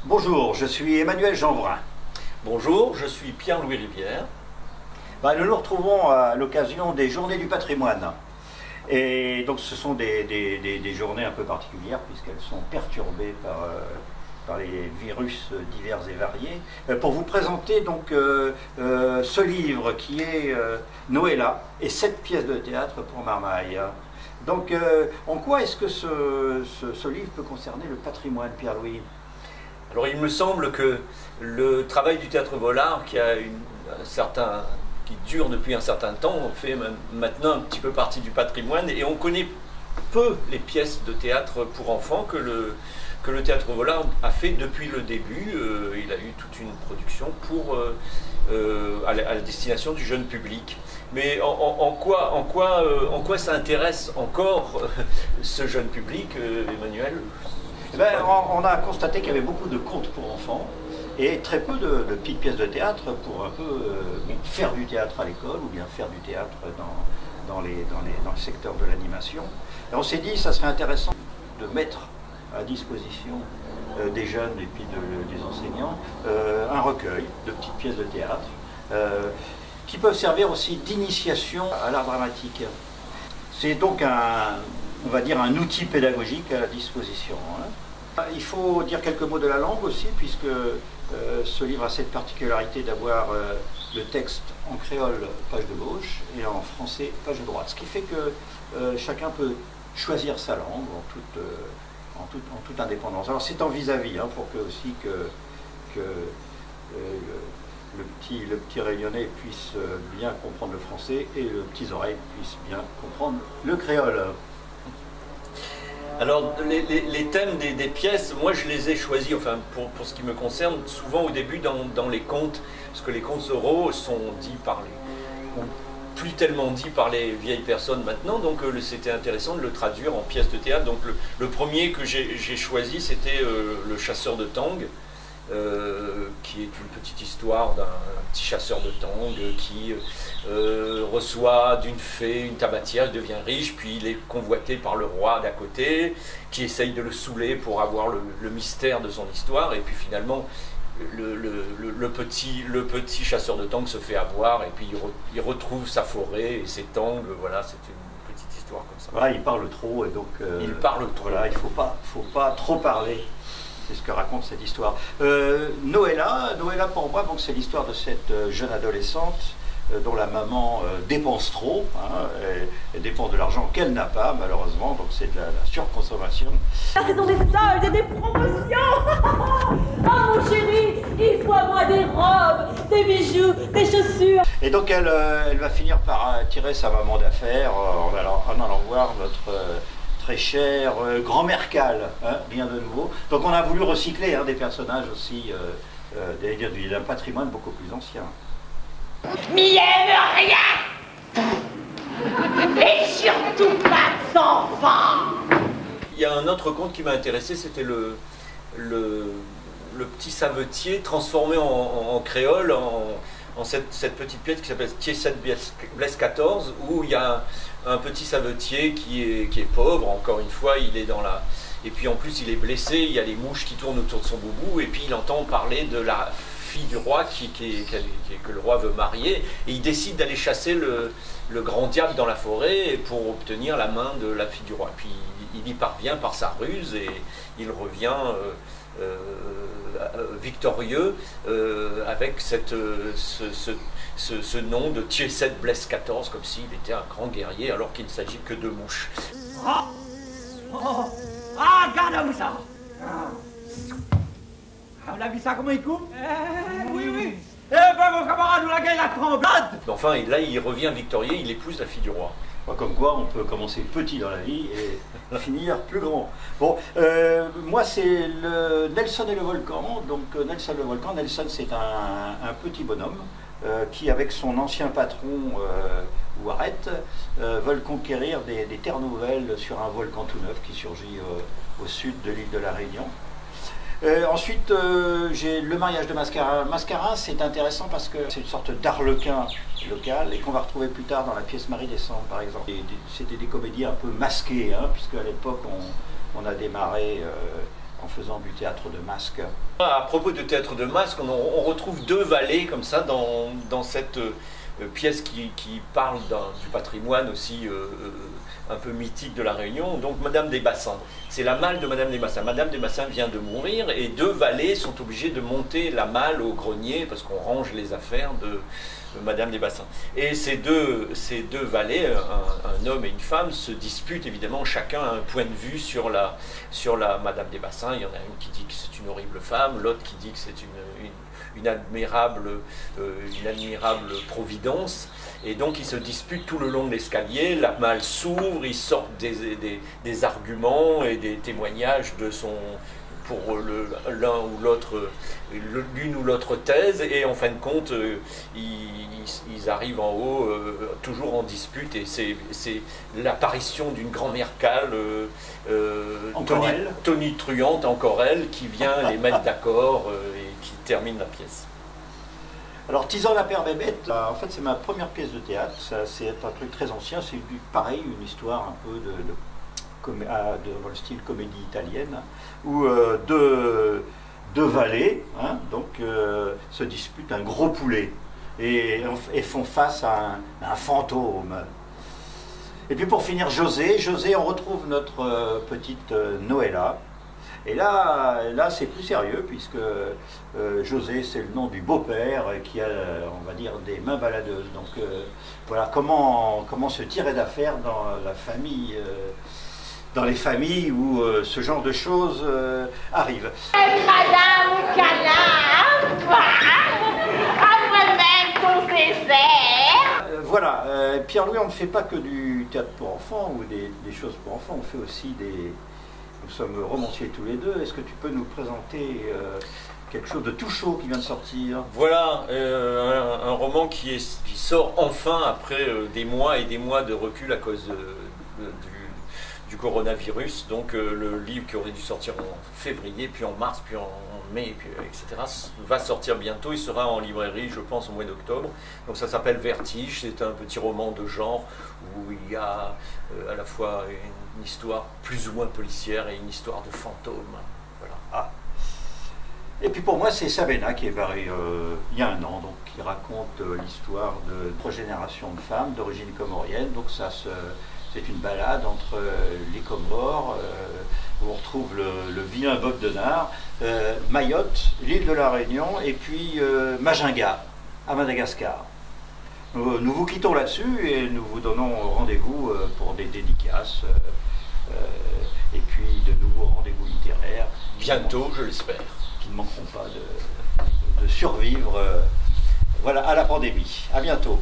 Bonjour, je suis Emmanuel Jeanbrun. Bonjour, je suis Pierre-Louis Rivière. Nous nous retrouvons à l'occasion des Journées du patrimoine. Et donc ce sont des journées un peu particulières puisqu'elles sont perturbées par les virus divers et variés. Pour vous présenter donc ce livre qui est Noëlla et 7 pièces de théâtre pour Marmaille. Donc en quoi est-ce que ce livre peut concerner le patrimoine, Pierre-Louis ? Alors il me semble que le travail du théâtre Vollard, qui dure depuis un certain temps, fait maintenant un petit peu partie du patrimoine, et on connaît peu les pièces de théâtre pour enfants que le théâtre Vollard a fait depuis le début. Il a eu toute une production à la destination du jeune public. Mais en quoi ça intéresse encore ce jeune public, Emmanuel ? On a constaté qu'il y avait beaucoup de contes pour enfants et très peu de petites pièces de théâtre pour un peu faire du théâtre à l'école ou bien faire du théâtre dans le secteur de l'animation. Et on s'est dit que ça serait intéressant de mettre à disposition des jeunes et puis des enseignants un recueil de petites pièces de théâtre qui peuvent servir aussi d'initiation à l'art dramatique. C'est donc on va dire un outil pédagogique à la disposition. Il faut dire quelques mots de la langue aussi, puisque ce livre a cette particularité d'avoir le texte en créole, page de gauche, et en français, page de droite. Ce qui fait que chacun peut choisir sa langue en toute indépendance. Alors c'est en vis-à-vis, pour que aussi que le petit Réunionnais puisse bien comprendre le français et le petit oreille puisse bien comprendre le créole. Alors les thèmes des pièces, moi je les ai choisis, enfin pour ce qui me concerne, souvent au début dans les contes, parce que les contes oraux sont dits ou plus tellement dits par les vieilles personnes maintenant, donc c'était intéressant de le traduire en pièces de théâtre. Donc le premier que j'ai choisi, c'était Le chasseur de Tang, qui est une petite histoire d'un petit chasseur de Tang qui reçoit d'une fée une tabatière, il devient riche, puis il est convoité par le roi d'à côté, qui essaye de le saouler pour avoir le mystère de son histoire, et puis finalement le petit chasseur de Tang se fait avoir, et puis il retrouve sa forêt et ses tangs. Voilà, c'est une petite histoire comme ça. Voilà, il parle trop, et donc il parle trop. Voilà, il faut pas trop parler. C'est ce que raconte cette histoire. Noëlla pour moi, c'est l'histoire de cette jeune adolescente dont la maman dépense trop, elle dépense de l'argent qu'elle n'a pas malheureusement, donc c'est de la surconsommation. Ce sont des soldes et des promotions. Oh mon chéri, il faut à moi des robes, des bijoux, des chaussures. Et donc elle va finir par tirer sa maman d'affaires en allant voir notre très cher grand-mère Cal, bien de nouveau. Donc on a voulu recycler des personnages aussi d'un patrimoine beaucoup plus ancien. M'y aime rien. Et surtout pas d'enfants. Il y a un autre conte qui m'a intéressé, c'était le petit savetier transformé en créole, en cette petite pièce qui s'appelle Tiesset Blesse 14, où il y a un petit savetier qui est pauvre, encore une fois, il est dans la... Et puis en plus il est blessé, il y a les mouches qui tournent autour de son boubou, et puis il entend parler de la fille du roi que le roi veut marier, et il décide d'aller chasser le grand diable dans la forêt pour obtenir la main de la fille du roi. Puis il y parvient par sa ruse, et il revient victorieux avec ce nom de Tiesset Blesse 14, comme s'il était un grand guerrier alors qu'il ne s'agit que de mouches. Regarde ça. On a vu ça comment il coupe? Oui. Eh ben mon camarade, nous la gagne la tremblade. Enfin, et là il revient victorieux, il épouse la fille du roi. Comme quoi, on peut commencer petit dans la vie et finir plus grand. Bon, moi, c'est Nelson et le volcan. Donc, Nelson, c'est un petit bonhomme qui, avec son ancien patron, Ouaret, veulent conquérir des terres nouvelles sur un volcan tout neuf qui surgit au sud de l'île de la Réunion. Ensuite, j'ai le mariage de Mascarin. Mascarin, c'est intéressant parce que c'est une sorte d'arlequin local et qu'on va retrouver plus tard dans la pièce Marie-Décembre, par exemple. C'était des comédies un peu masquées, puisque à l'époque, on a démarré en faisant du théâtre de masque. À propos de théâtre de masque, on retrouve deux valets comme ça dans cette pièce qui parle du patrimoine aussi un peu mythique de la Réunion, donc Madame des Bassins. C'est la malle de Madame des Bassins. Madame des Bassins vient de mourir et deux valets sont obligés de monter la malle au grenier parce qu'on range les affaires de Madame des Bassins. Et ces deux valets, un homme et une femme, se disputent évidemment, chacun a un point de vue sur la Madame des Bassins. Il y en a une qui dit que c'est une horrible femme, l'autre qui dit que c'est une admirable providence. Et donc ils se disputent tout le long de l'escalier, la malle s'ouvre, ils sortent des arguments et des témoignages pour l'un ou l'autre, l'une ou l'autre thèse, et en fin de compte, ils arrivent en haut, toujours en dispute, et c'est l'apparition d'une grand-mère cale, tonitruante, encore elle, qui vient les mettre d'accord et qui termine la pièce. Alors, Tison la Père Bébête, en fait, c'est ma première pièce de théâtre. C'est un truc très ancien. C'est pareil, une histoire un peu dans le style comédie italienne, où deux valets se disputent un gros poulet et font face à un fantôme. Et puis pour finir, José, on retrouve notre petite Noëlla. Et là c'est plus sérieux, puisque José, c'est le nom du beau-père qui a, on va dire, des mains baladeuses. Donc voilà, comment se tirer d'affaire dans la famille, dans les familles où ce genre de choses arrive. Madame Canard, à moi-même ton désert. Voilà, Pierre-Louis, on ne fait pas que du théâtre pour enfants ou des choses pour enfants, on fait aussi des... Nous sommes romanciers tous les deux. Est-ce que tu peux nous présenter quelque chose de tout chaud qui vient de sortir? Voilà, un roman qui sort enfin après des mois et des mois de recul à cause du coronavirus. Donc le livre qui aurait dû sortir en février, puis en mars, puis en mai, puis, etc., va sortir bientôt. Il sera en librairie, je pense, au mois d'octobre. Donc ça s'appelle Vertige. C'est un petit roman de genre où il y a à la fois une histoire plus ou moins policière et une histoire de fantôme. Voilà. Ah. Et puis pour moi, c'est Sabena qui est paru il y a un an, donc qui raconte l'histoire de 3 générations de femmes d'origine comorienne. Donc c'est une balade entre les Comores, où on retrouve le vilain Bob Denard, Mayotte, l'île de la Réunion, et puis Majinga, à Madagascar. Nous vous quittons là-dessus et nous vous donnons rendez-vous pour des dédicaces et puis de nouveaux rendez-vous littéraires. Bientôt, je l'espère. Qui ne manqueront pas de survivre à la pandémie. À bientôt.